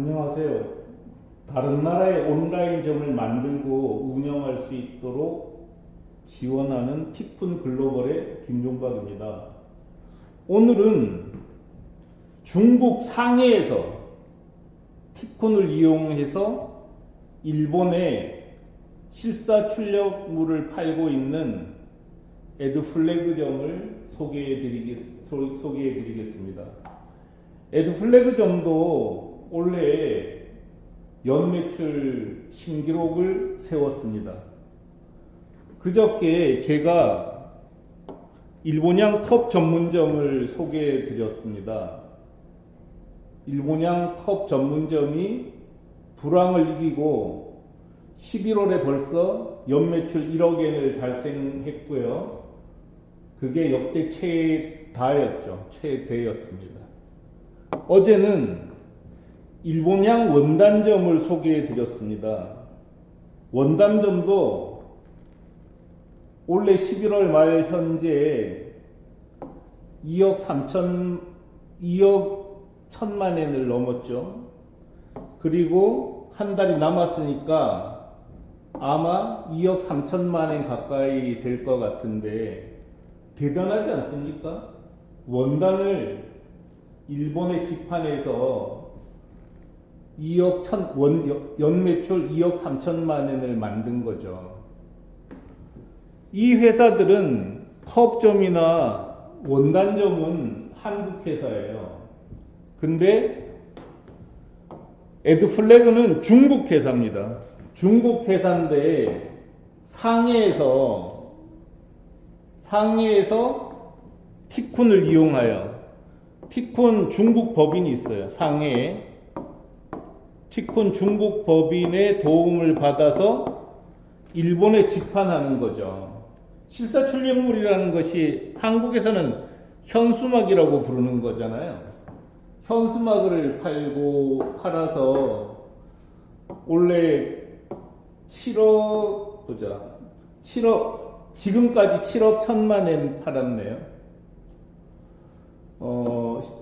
안녕하세요. 다른 나라의 온라인점을 만들고 운영할 수 있도록 지원하는 티쿤 글로벌의 김종박입니다. 오늘은 중국 상해에서 티쿤을 이용해서 일본에 실사 출력물을 팔고 있는 에드플래그점을 소개해 드리겠습니다. 에드플래그점도 올해 연매출 신기록을 세웠습니다. 그저께 제가 일본향 컵 전문점을 소개해 드렸습니다. 일본향 컵 전문점이 불황을 이기고 11월에 벌써 연매출 1억엔을 달성했고요. 그게 역대 최대였습니다. 어제는 일본향 원단점을 소개해 드렸습니다. 원단점도 올해 11월 말 현재 2억 1천만엔을 넘었죠. 그리고 한 달이 남았으니까 아마 2억 3천만엔 가까이 될 것 같은데 대단하지 않습니까? 원단을 일본의 직판에서 연매출 2억 3천만엔을 만든 거죠. 이 회사들은 컵점이나 원단점은 한국 회사예요. 근데 에드플래그는 중국 회사입니다. 중국 회사인데 상해에서 티쿤을 이용하여 티쿤 중국 법인이 있어요. 상해에 티쿤 중국 법인의 도움을 받아서 일본에 직판하는 거죠. 실사 출력물이라는 것이 한국에서는 현수막이라고 부르는 거잖아요. 현수막을 팔아서 원래 7억 지금까지 7억 1천만엔 팔았네요.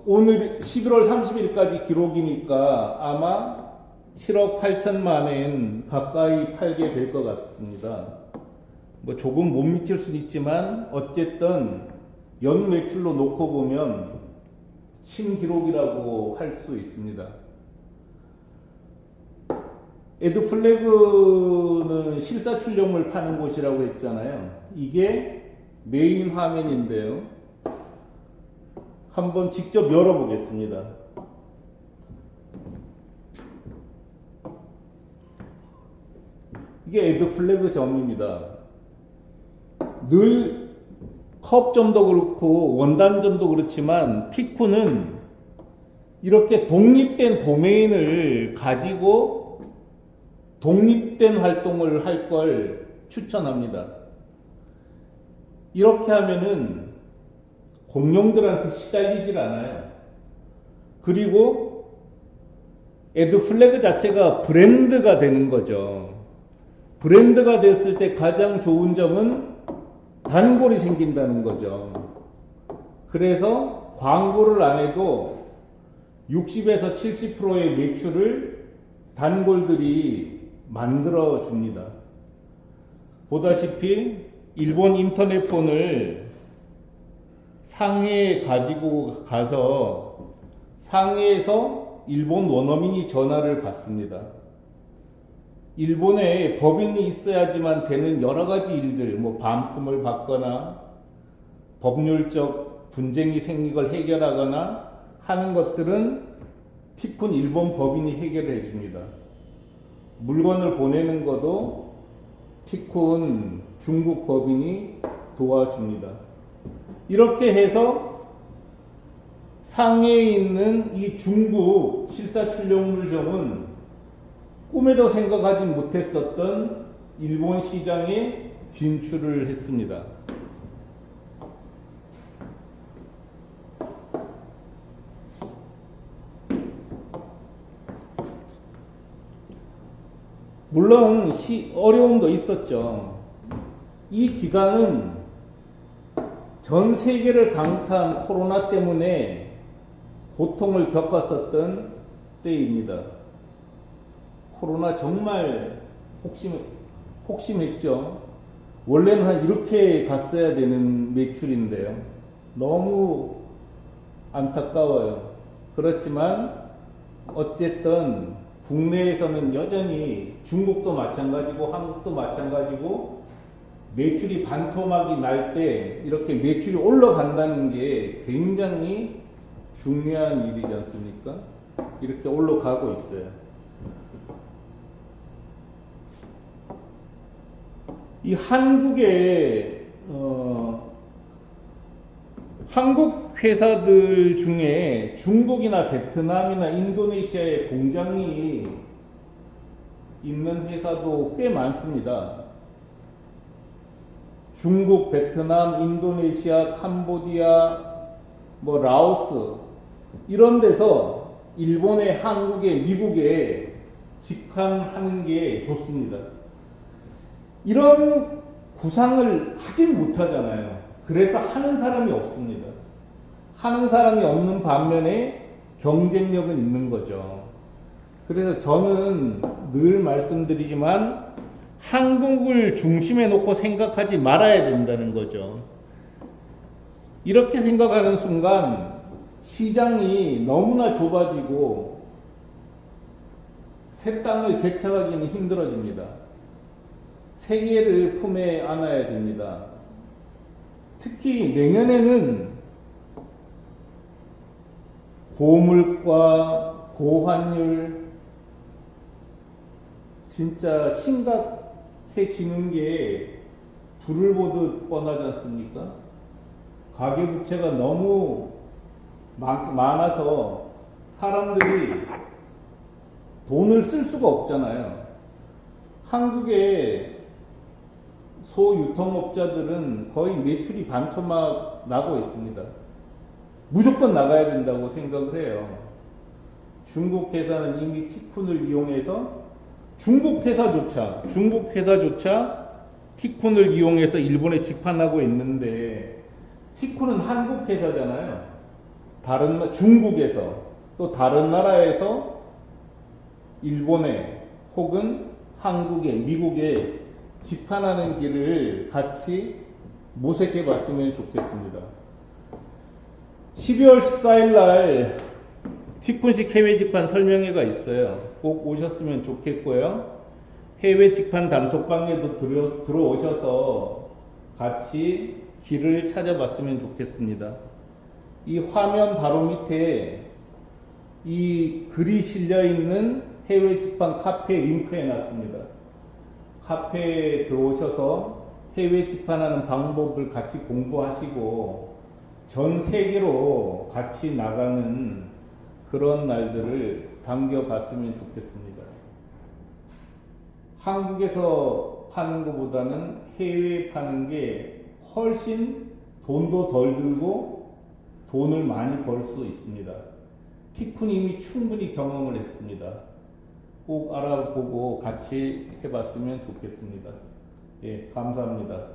오늘 11월 30일까지 기록이니까 아마 7억 8천만엔 가까이 팔게 될 것 같습니다. 뭐 조금 못 미칠 수는 있지만 어쨌든 연 매출로 놓고 보면 신기록이라고 할 수 있습니다. 에드플래그는 실사 출력물 파는 곳이라고 했잖아요. 이게 메인 화면인데요. 한번 직접 열어보겠습니다. 이게 에드플래그 점입니다. 늘 컵점도 그렇고 원단점도 그렇지만 티쿤은 이렇게 독립된 도메인을 가지고 독립된 활동을 할 걸 추천합니다. 이렇게 하면은 공룡들한테 시달리질 않아요. 그리고 에드플래그 자체가 브랜드가 되는 거죠. 브랜드가 됐을 때 가장 좋은 점은 단골이 생긴다는 거죠. 그래서 광고를 안 해도 60에서 70%의 매출을 단골들이 만들어 줍니다. 보다시피 일본 인터넷폰을 상해에 가지고 가서 상해에서 일본 원어민이 전화를 받습니다. 일본에 법인이 있어야지만 되는 여러 가지 일들, 뭐 반품을 받거나 법률적 분쟁이 생긴 걸 해결하거나 하는 것들은 티쿤 일본 법인이 해결해 줍니다. 물건을 보내는 것도 티쿤 중국 법인이 도와줍니다. 이렇게 해서 상해에 있는 이 중국 실사 출력물점은 꿈에도 생각하지 못했었던 일본 시장에 진출을 했습니다. 물론 어려움도 있었죠. 이 기간은 전 세계를 강타한 코로나 때문에 고통을 겪었었던 때입니다. 코로나 정말 혹심했죠. 원래는 한 이렇게 갔어야 되는 매출인데요. 너무 안타까워요. 그렇지만 어쨌든 국내에서는 여전히 중국도 마찬가지고 한국도 마찬가지고 매출이 반토막이 날 때 이렇게 매출이 올라간다는 게 굉장히 중요한 일이지 않습니까? 이렇게 올라가고 있어요. 이 한국의 한국 회사들 중에 중국이나 베트남이나 인도네시아에 공장이 있는 회사도 꽤 많습니다. 중국, 베트남, 인도네시아, 캄보디아, 뭐 라오스 이런 데서 일본에, 한국에, 미국에 직항하는 게 좋습니다. 이런 구상을 하진 못하잖아요. 그래서 하는 사람이 없습니다. 하는 사람이 없는 반면에 경쟁력은 있는 거죠. 그래서 저는 늘 말씀드리지만 한국을 중심에 놓고 생각하지 말아야 된다는 거죠. 이렇게 생각하는 순간 시장이 너무나 좁아지고 새 땅을 개척하기는 힘들어집니다. 세계를 품에 안아야 됩니다. 특히 내년에는 고물가, 고환율 진짜 심각해지는 게 불을 보듯 뻔하지 않습니까? 가계부채가 너무 많아서 사람들이 돈을 쓸 수가 없잖아요. 한국의 소유통업자들은 거의 매출이 반토막 나고 있습니다. 무조건 나가야 된다고 생각을 해요. 중국 회사는 이미 티쿤을 이용해서 중국 회사조차 티쿤을 이용해서 일본에 직판하고 있는데 티쿤은 한국 회사잖아요. 중국에서 또 다른 나라에서 일본에 혹은 한국에, 미국에 직판하는 길을 같이 모색해 봤으면 좋겠습니다. 12월 14일 날 티쿤식 해외 직판 설명회가 있어요. 꼭 오셨으면 좋겠고요. 해외 직판 단톡방에도 들어오셔서 같이 길을 찾아봤으면 좋겠습니다. 이 화면 바로 밑에 이 글이 실려 있는 해외 직판 카페 링크 해놨습니다. 카페에 들어오셔서 해외 직판하는 방법을 같이 공부하시고 전 세계로 같이 나가는 그런 날들을 당겨봤으면 좋겠습니다. 한국에서 파는 것보다는 해외에 파는 게 훨씬 돈도 덜 들고 돈을 많이 벌 수 있습니다. 티쿤이 이미 충분히 경험을 했습니다. 꼭 알아보고 같이 해봤으면 좋겠습니다. 예, 감사합니다.